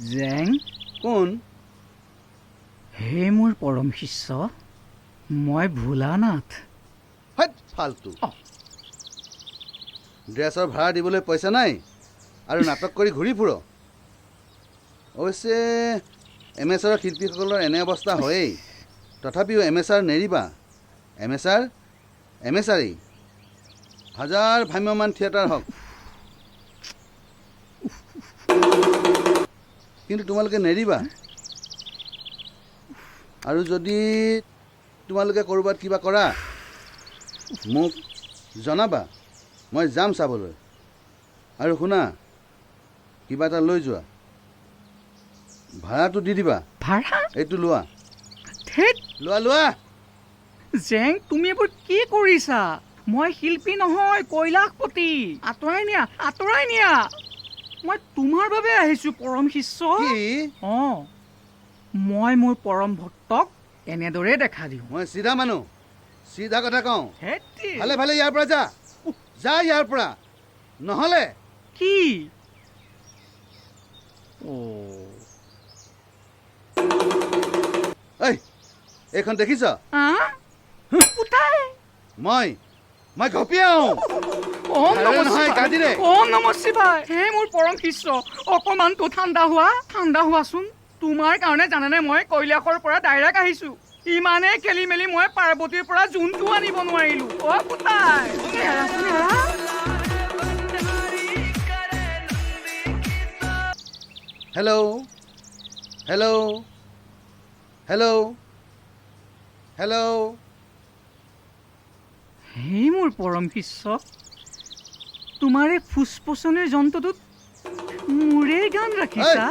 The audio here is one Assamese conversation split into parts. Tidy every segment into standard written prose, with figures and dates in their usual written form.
জেং, কোন? হে মোৰ পৰম শিষ্য, মই ভোলানাথ। হাট ফাল্টু। ড্ৰেছৰ ভাড়া দিবলৈ পইচা নাই আৰু নাটক কৰি ঘূৰি ফুৰ। অৱশ্যে এমেচাৰৰ শিল্পীসকলৰ এনে অৱস্থা হয়েই। তথাপিও এমেচাৰ নেৰিবা। এমেচাৰেই হাজাৰ ভ্ৰাম্যমান থিয়েটাৰ হওক, কিন্তু তোমালোকে নেৰিবা। আৰু যদি তোমালোকে ক'ৰবাত কিবা কৰা মোক জনাবা, মই যাম চাবলৈ। আৰু শুনা, কিবা এটা লৈ যোৱা, ভাড়াটো দি দিবা। ভাড়া? এইটো লোৱা। ধেৎ লোৱা। জেং, তুমি এইবোৰ কি কৰিছা? মই শিল্পী নহয়, কৈলাশপতি। আঁতৰাই নিয়া। মই তোমাৰ বাবে আহিছোঁ পৰম শিষ্য। কি? মই মোৰ পৰম ভক্তক এনেদৰে দেখা দিওঁ। মই চিধা মানুহ, চিধা কথা কওঁ। ধেৎ ভালে ভালে ইয়াৰ পৰা যা ইয়াৰ পৰা, নহ'লে কি? এইখন দেখিছ? মই ঘপিয়াও। ওম নমঃ নহয়, শিৱায়। হে মোৰ পৰম শিষ্য, অকণমানতো ঠাণ্ডা হোৱাচোন। তোমাৰ কাৰণে জানানে মই কৈলাশৰ পৰা ডাইৰেক্ট আহিছোঁ। ইমানেই খেলি মেলি মই পাৰ্বতীৰ পৰা জোনটো আনিব নোৱাৰিলোঁ। পুতাই হেল্ল'। হে মোৰ পৰম শিষ্য, তোমাৰ এই ফুচপচনিৰ যন্ত্ৰটোত মোৰে গান ৰাখিছা।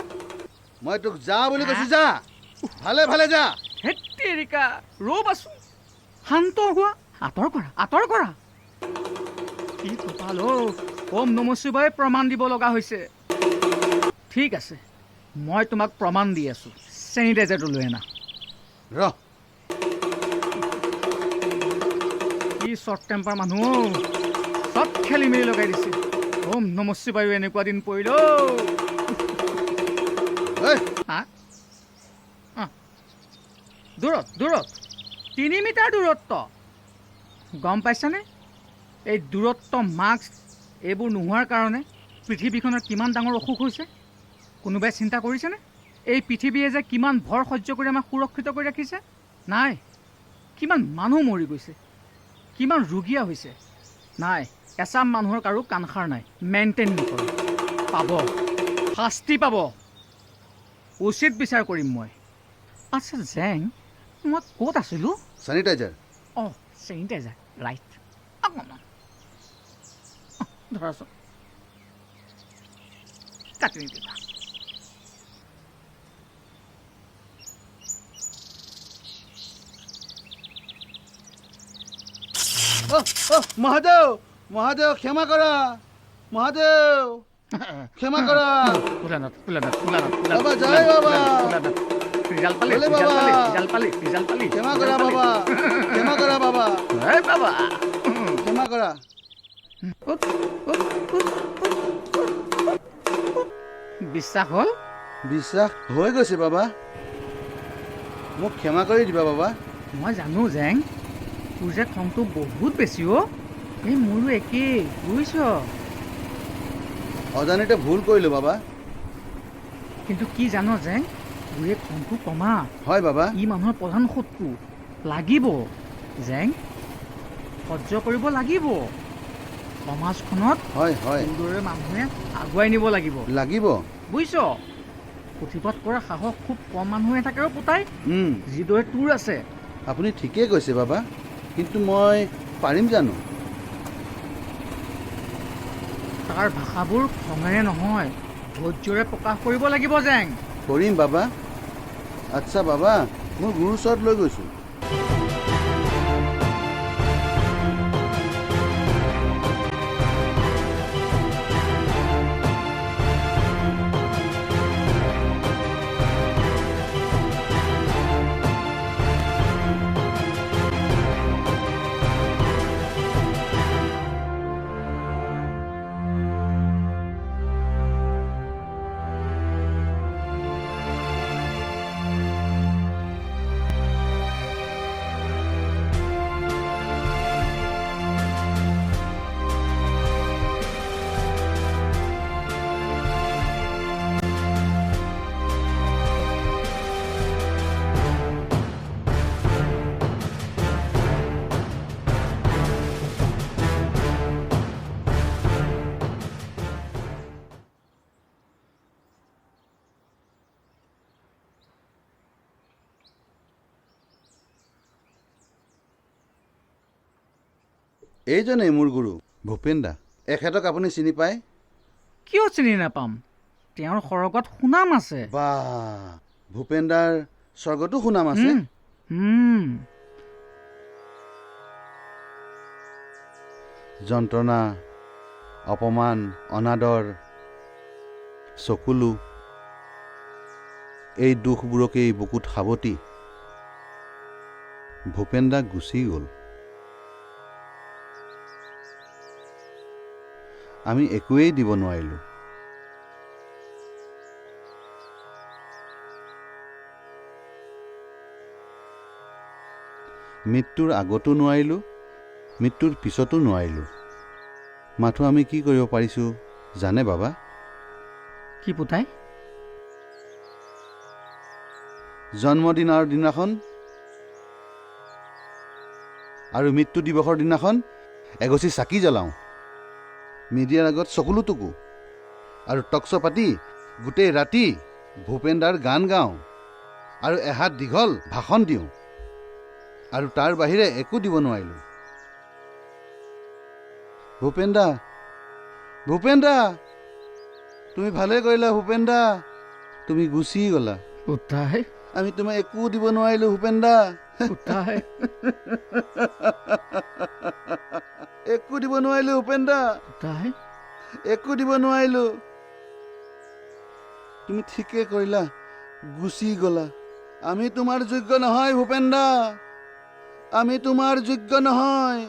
মই তোক যা বুলি কৈছো, যা। ভালে ভালে যা। হেত্তেৰিকা, ৰ'বাচোন, শান্ত হোৱা। আঁতৰ কৰা। কি কপাল ওম নমঃ শিৱায় প্ৰমাণ দিব লগা হৈছে। ঠিক আছে, মই তোমাক প্ৰমাণ দি আছোঁ। চেনিটাইজাৰটো লৈ আনা। ৰহ। কি শ্বৰ্ট টেম্পাৰ মানুহ, চব খেলি মেলি লগাই দিছে। ওম নমঃ শিৱায় এনেকুৱা দিন পৰিল। দূৰত 3 মিটাৰ দূৰত্ব। গম পাইছানে? এই দূৰত্ব, মাস্ক এইবোৰ নোহোৱাৰ কাৰণে পৃথিৱীখনৰ কিমান ডাঙৰ অসুখ হৈছে। কোনোবাই চিন্তা কৰিছেনে? এই পৃথিৱীয়ে যে কিমান ভৰ সহ্য কৰি আমাক সুৰক্ষিত কৰি ৰাখিছে। নাই, কিমান মানুহ মৰি গৈছে, কিমান ৰোগীয়া হৈছে। নাই, এচাম মানুহৰ কাৰো কাণসাৰ নাই, মেইনটেইন নকৰে। শাস্তি পাব। উচিত বিচাৰ কৰিম মই। আচ্ছা জেং, মই ক'ত আছিলোঁ? চেনিটাইজাৰ। Sanitizer, right. ধৰাচোন, কাটি নিদিবা। মহাদেৱ ক্ষমা কৰা। ক্ষমা কৰা। বাবা জয় বাবা। ক্ষমা কৰা বাবা। ক্ষমা কৰা। বিশ্বাস হ'ল? বিশ্বাস হৈ গৈছে বাবা। মোক ক্ষমা কৰি দিবা বাবা। মই জানো জেং, তোৰ যে খংটো বহুত বেছি। এই মোৰো একেই, বুজিছ। অজানিতে ভুল কৰিলোঁ বাবা। কিন্তু কি জানো জেং, তোৰ এই খংটো কমা। হয় বাবা। ই মানুহৰ প্ৰধান শত্ৰু। লাগিব জেং, সহ্য কৰিব লাগিব। সমাজখনত তোৰদৰে মানুহে আগুৱাই নিব লাগিব। বুজিছ, প্ৰতিবাদ কৰা সাহস খুব কম মানুহে থাকে পুতাই, যিদৰে তোৰ আছে। আপুনি ঠিকেই কৈছে বাবা, কিন্তু মই পাৰিম জানো? তাৰ ভাষাবোৰ খঙেৰে নহয়, ধৈৰ্যৰে প্ৰকাশ কৰিব লাগিব জেং। কৰিম বাবা। আচ্ছা বাবা, মোৰ গুৰুৰ ওচৰত লৈ গৈছোঁ। এইজনেই মোৰ গুৰু ভূপেন দা। এখেতক আপুনি চিনি পায়? কিয় চিনি নাপাম? তেওঁৰ সৰগত সুনাম আছে। বা ভূপেন দাৰ স্বৰ্গতো সুনাম আছে। যন্ত্ৰণা, অপমান, অনাদৰ, চকুলো, এই দুখবোৰকেই বুকুত সাৱটি ভূপেন দা গুচি গ'ল। আমি একোৱেই দিব নোৱাৰিলোঁ। মৃত্যুৰ আগতো নোৱাৰিলোঁ, মৃত্যুৰ পিছতো নোৱাৰিলোঁ। মাথো আমি কি কৰিব পাৰিছোঁ জানে বাবা? কি পুতাই? জন্মদিনৰ দিনাখন আৰু মৃত্যু দিৱসৰ দিনাখন এগছি চাকি জ্বলাওঁ, মিডিয়াৰ আগত চকুলো টুকো আৰু টকচ পাতি গোটেই ৰাতি ভূপেন দাৰ গান গাওঁ আৰু এহাত দীঘল ভাষণ দিওঁ। আৰু তাৰ বাহিৰে একো দিব নোৱাৰিলোঁ। ভূপেন দা, ভূপেন দা, তুমি ভালে কৰিলা ভূপেন দা, তুমি গুচি গ'লা। পুতাই, আমি তোমাক একো দিব নোৱাৰিলোঁ ভূপেন দা। পুতাই, একো দিব নোৱাৰিলোঁ ভূপেন দা, পুতাই, একো দিব নোৱাৰিলোঁ। তুমি ঠিকে কৰিলা, গুচি গ'লা। আমি তোমাৰ যোগ্য নহয় ভূপেন দা, আমি তোমাৰ যোগ্য নহয়।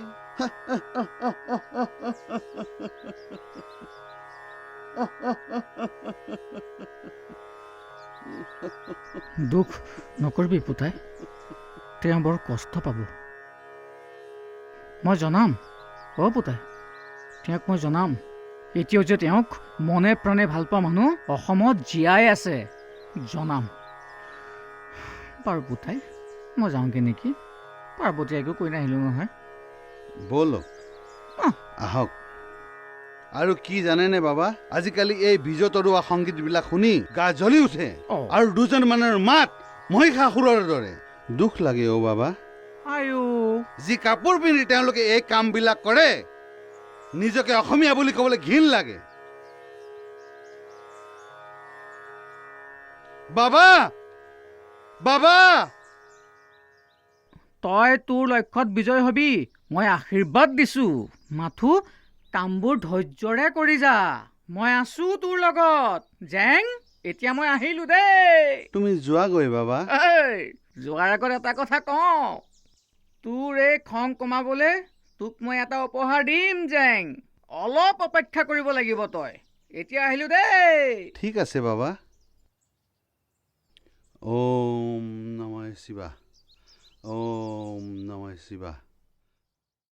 দুখ নকৰিবি পুতাই, তেওঁ বৰ কষ্ট পাব। মই জনাম, পুতাই, তেওঁক মই জনাম। এতিয়াও যে তেওঁক মনে প্ৰাণে ভাল পোৱা মানুহ অসমত জীয়াই আছে, জনাম। বাৰু পুতাই, মই যাওঁগৈ নেকি? পাৰ্বতীয়াকো কৈ নাহিলোঁ নহয়। ব'লক, আহক। আৰু কি জানেনে বাবা, আজিকালি এই বীজ তৰুৱা সংগীতবিলাক শুনি গা জ্বলি উঠে আৰু দুজন মানুহৰ মাত মহিষাসুৰৰ দৰে। দুখ লাগে অ' বাবা। আয়ো, যি কাপোৰ পিন্ধি তেওঁলোকে এই কামবিলাক কৰে, নিজকে অসমীয়া বুলি ক'বলৈ ঘিণ লাগে। বাবা, বাবা, তই তোৰ লক্ষ্যত বিজয় হবি, মই আশীৰ্বাদ দিছোঁ। মাথো কামবোৰ ধৈৰ্যৰে কৰি যা, মই আছোঁ তোৰ লগত। জেং, এতিয়া মই আহিলোঁ দেই। তুমি যোৱাগৈ বাবা। যোৱাৰ আগত এটা কথা কওঁ, তোৰ এই খং কমাবলৈ তোক মই এটা উপহাৰ দিম জেং। অলপ অপেক্ষা কৰিব লাগিব তই। এতিয়া আহিলোঁ দেই। ঠিক আছে বাবা। ওম নমঃ শিৱায়, ওম নমঃ শিৱায়।